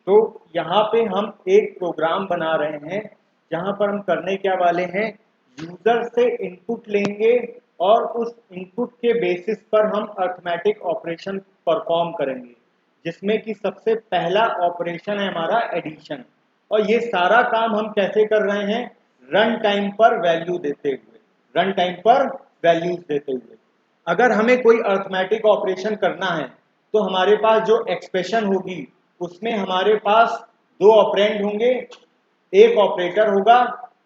तो यहाँ पे हम एक प्रोग्राम बना रहे हैं जहाँ पर हम करने क्या वाले हैं, यूजर से इनपुट लेंगे और उस इनपुट के बेसिस पर हम अर्थमेटिक ऑपरेशन परफॉर्म करेंगे, जिसमें कि सबसे पहला ऑपरेशन है हमारा एडिशन। और ये सारा काम हम कैसे कर रहे हैं, रन टाइम पर वैल्यू देते हुए, रन टाइम पर वैल्यूज देते हुए। अगर हमें कोई अर्थमेटिक ऑपरेशन करना है तो हमारे पास जो एक्सप्रेशन होगी उसमें हमारे पास दो ऑपरेंड होंगे, एक ऑपरेटर होगा,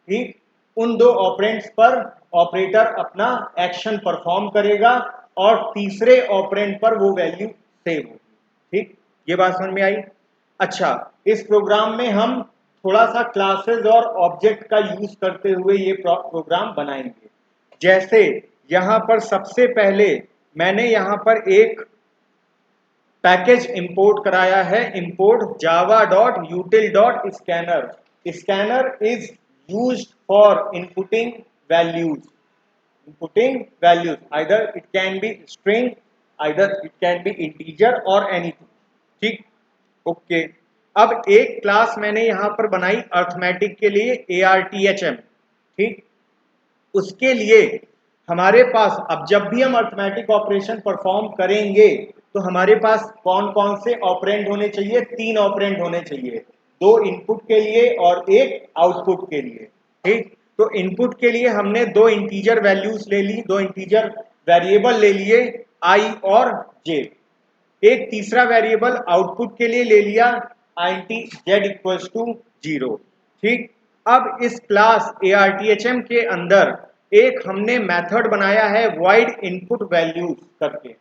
ठीक। उन दो ऑपरेंड्स पर ऑपरेटर अपना एक्शन परफॉर्म करेगा और तीसरे ऑपरेंड पर वो वैल्यू सेव होगी, ठीक। ये बात समझ में आई। अच्छा, इस प्रोग्राम में हम थोड़ा सा क्लासेस और ऑब्जेक्ट का यूज करते हुए ये प्रोग्राम बनाएंगे। जैसे यहां पर सबसे पहले मैंने यहां पर एक पैकेज इंपोर्ट कराया है, import java.util.scanner। Scanner is used for inputting values either it can be string, either it can be integer or anything, ठीक। ओके, अब एक क्लास मैंने यहां पर बनाई अर्थमेटिक के लिए arthm, ठीक। उसके लिए हमारे पास अब जब भी हम अर्थमेटिक ऑपरेशन परफॉर्म करेंगे तो हमारे पास कौन कौन से ऑपरेंड होने चाहिए, तीन ऑपरेंड होने चाहिए, दो इनपुट के लिए और एक आउटपुट के लिए, ठीक। तो इनपुट के लिए हमने दो इंटीजर वैल्यूज ले ली, दो इंटीजर वेरिएबल ले लिए i और j। एक तीसरा वेरिएबल आउटपुट के लिए ले लिया int z इक्वल्स टू 0, ठीक। अब इस क्लास arthm के अंदर एक हमने मेथड बनाया है void input values करके।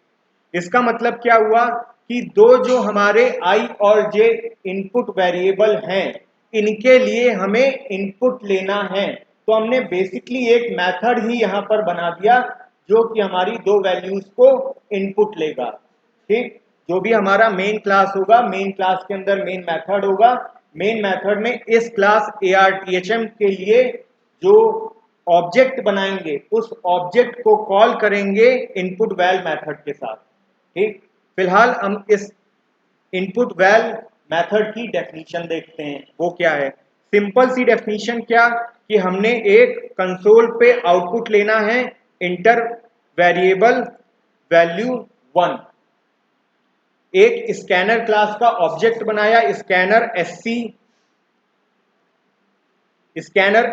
इसका मतलब क्या हुआ कि दो जो हमारे i और j इनपुट वेरिएबल हैं, इनके लिए हमें इनपुट लेना है, तो हमने बेसिकली एक मेथड ही यहां पर बना दिया जो कि हमारी दो वैल्यूज को इनपुट लेगा, ठीक। जो भी हमारा मेन क्लास होगा, मेन क्लास के अंदर मेन मेथड होगा, मेन मेथड में इस क्लास arthm के लिए जो ऑब्जेक्ट बनाएंगे उस ऑब्जेक्ट को कॉल करेंगे इनपुट वैल मेथड के साथ, ठीक। फिलहाल हम इस इनपुट वैल मेथड की डेफिनेशन देखते हैं, वो क्या है। सिंपल सी डेफिनेशन क्या कि हमने एक कंसोल पे आउटपुट लेना है, इंटर वेरिएबल वैल्यू 1। एक स्कैनर क्लास का ऑब्जेक्ट बनाया scanner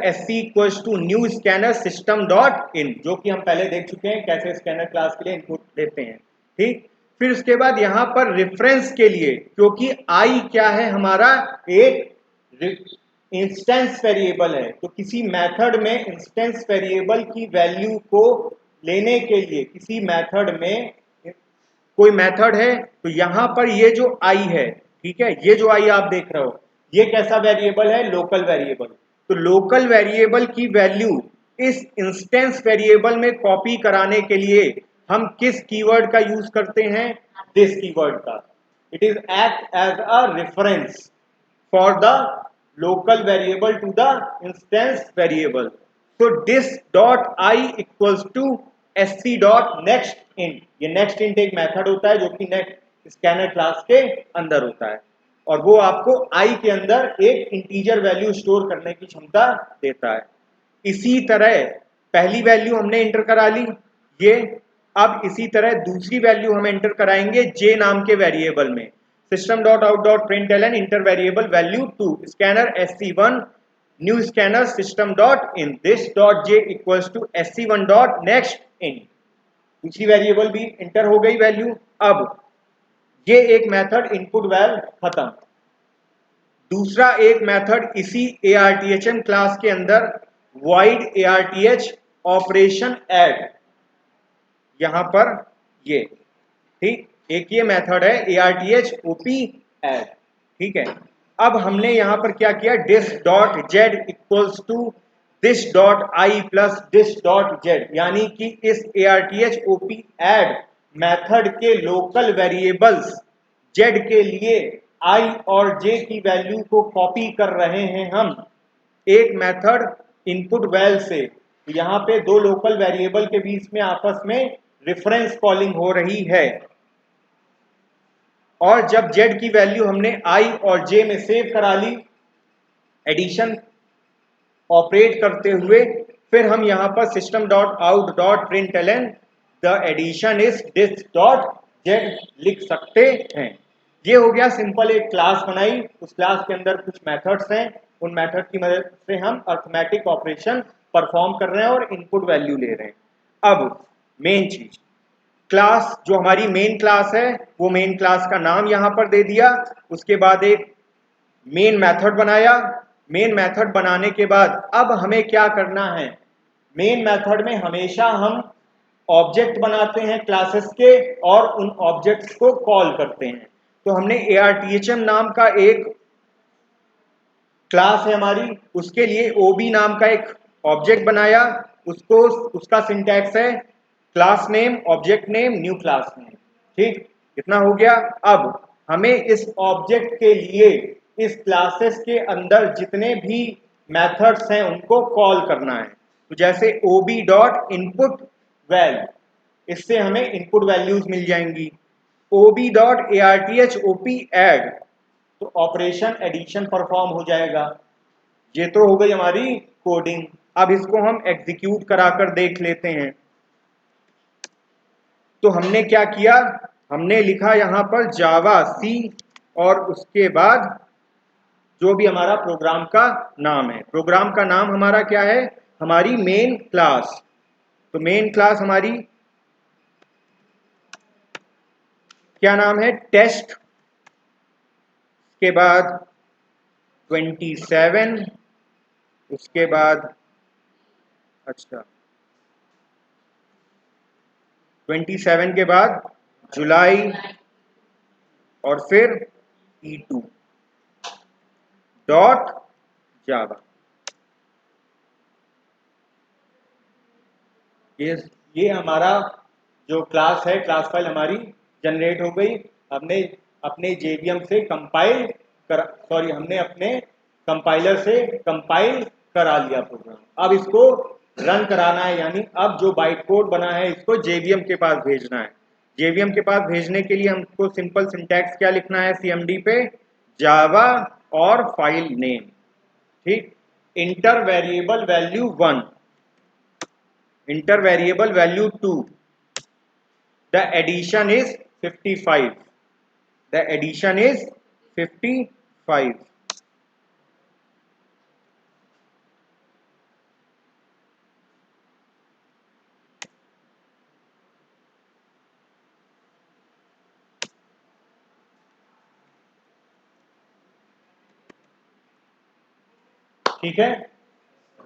SC equals to new scanner system dot in, जो कि हम पहले देख चुके हैं कैसे स्कैनर क्लास के लिए इनपुट देते हैं, ठीक। फिर उसके बाद यहां पर रेफरेंस के लिए, क्योंकि आई क्या है हमारा एक इंस्टेंस वेरिएबल है, तो किसी मेथड में इंस्टेंस वेरिएबल की वैल्यू को लेने के लिए किसी मेथड में कोई मेथड है तो यहां पर ये जो आई है, ठीक है, ये जो आई आप देख रहे हो ये कैसा वेरिएबल है, लोकल वेरिएबल। तो लोकल वेरिएबल की वैल्यू इस इंस्टेंस वेरिएबल में कॉपी कराने के लिए हम किस कीवर्ड का यूज करते हैं, दिस कीवर्ड का। It is act as a reference for the local variable to the instance variable. तो this dot I equals to sc dot next int, ये नेक्स्ट इंट एक मेथड होता है जो कि नेक्स्ट स्कैनर क्लास के अंदर होता है और वो आपको i के अंदर एक इंटीजर वैल्यू स्टोर करने की क्षमता देता है। इसी तरह पहली वैल्यू हमने एंटर करा ली ये, अब इसी तरह दूसरी वैल्यू हम एंटर कराएंगे j नाम के वेरिएबल में, system dot out dot println enter variable value 2 scanner sc1 new scanner system dot in this dot j equals to sc1 dot next in. दूसरी वेरिएबल भी इंटर हो गई वैल्यू। अब ये एक मेथड इनपुट वैल खत्म। दूसरा एक मेथड इसी arthm क्लास के अंदर void arth ऑपरेशन ऐड, यहां पर ये, ठीक, एक ये मेथड है arth op ऐड, ठीक है। अब हमने यहां पर क्या किया, this dot Z equals to this dot I plus this dot Z, यानी कि इस arth op ऐड मेथड के लोकल वेरिएबल्स जेड के लिए आई और जे की वैल्यू को कॉपी कर रहे हैं हम एक मेथड इनपुट वैल से। यहां पे दो लोकल वेरिएबल के बीच में आपस में रेफरेंस कॉलिंग हो रही है। और जब z की वैल्यू हमने i और j में सेव करा ली एडिशन ऑपरेट करते हुए, फिर हम यहां पर system dot out dot println the addition is this dot z लिख सकते हैं। ये हो गया सिंपल, एक क्लास बनाई, उस क्लास के अंदर कुछ मेथड्स हैं, उन मेथड की मदद से हम अरिथमेटिक ऑपरेशन परफॉर्म कर रहे हैं और इनपुट वैल्यू ले रहे हैं। अब मेन चीज, क्लास जो हमारी मेन क्लास है वो मेन क्लास का नाम यहां पर दे दिया, उसके बाद एक मेन मेथड बनाया। मेन मेथड बनाने के बाद अब हमें क्या करना है, मेन मेथड में हमेशा हम ऑब्जेक्ट बनाते हैं क्लासेस के और उन ऑब्जेक्ट्स को कॉल करते हैं। तो हमने arthm नाम का एक क्लास है हमारी, उसके लिए ob नाम का एक ऑब्जेक्ट बनाया, उसको उसका सिंटैक्स है class name object name new class name. ठीक, इतना हो गया। अब हमें इस ऑब्जेक्ट के लिए इस क्लासेस के अंदर जितने भी मेथड्स हैं उनको कॉल करना है। तो जैसे ob डॉट इनपुट वैल, इससे हमें इनपुट वैल्यूज मिल जाएंगी। ob डॉट arthop एड, तो ऑपरेशन एडिशन परफॉर्म हो जाएगा। ये तो हो गई हमारी कोडिंग। अब इसको हम एग्जीक्यूट कराकर देख लेते हैं। तो हमने क्या किया, हमने लिखा यहां पर जावा सी और उसके बाद जो भी हमारा प्रोग्राम का नाम है, प्रोग्राम का नाम हमारा क्या है, हमारी मेन क्लास। तो मेन क्लास हमारी क्या नाम है, टेस्ट, के बाद 27, उसके बाद अच्छा 27 के बाद जुलाई और फिर E2 डॉट जावा। ये हमारा जो क्लास है, क्लास फाइल हमारी जनरेट हो गई। हमने अपने जेवीएम से कंपाइल कर, सॉरी हमने अपने कंपाइलर से कंपाइल करा लिया प्रोग्राम। अब इसको रन कराना है, यानी अब जो बाइट कोड बना है इसको जेवीएम के पास भेजना है। जेवीएम के पास भेजने के लिए हमको सिंपल सिंटैक्स क्या लिखना है, सीएमडी पे जावा और फाइल नेम। ठीक, inter variable value 1, inter variable value 2, the addition is 55, the addition is 55। ठीक है,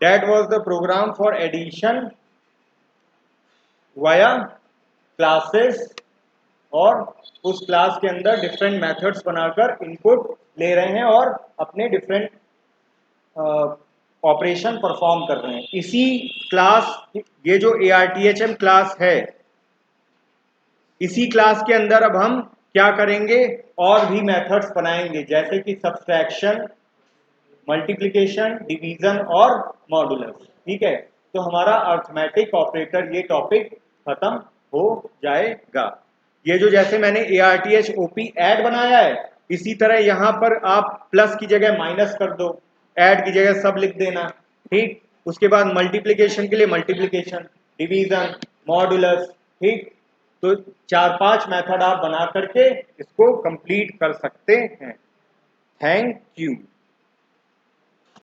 that was the program for addition via classes, और उस क्लास के अंदर डिफरेंट मेथड्स बनाकर इनपुट ले रहे हैं और अपने डिफरेंट ऑपरेशन परफॉर्म कर रहे हैं। इसी क्लास, ये जो arthm क्लास है, इसी क्लास के अंदर अब हम क्या करेंगे, और भी मेथड्स बनाएंगे, जैसे कि सब्सट्रैक्शन, मल्टीप्लिकेशन, डिवीजन और मॉडुलस। ठीक है, तो हमारा अरिथमेटिक ऑपरेटर ये टॉपिक खत्म हो जाएगा। ये जो जैसे मैंने arthop ऐड बनाया है, इसी तरह यहां पर आप प्लस की जगह माइनस कर दो, ऐड की जगह सब लिख देना। ठीक, उसके बाद मल्टीप्लिकेशन के लिए मल्टीप्लिकेशन, डिवीजन, मॉडुलस। ठीक, तो 4-5 मेथड आप बना करके इसको कंप्लीट कर सकते हैं। Thank you.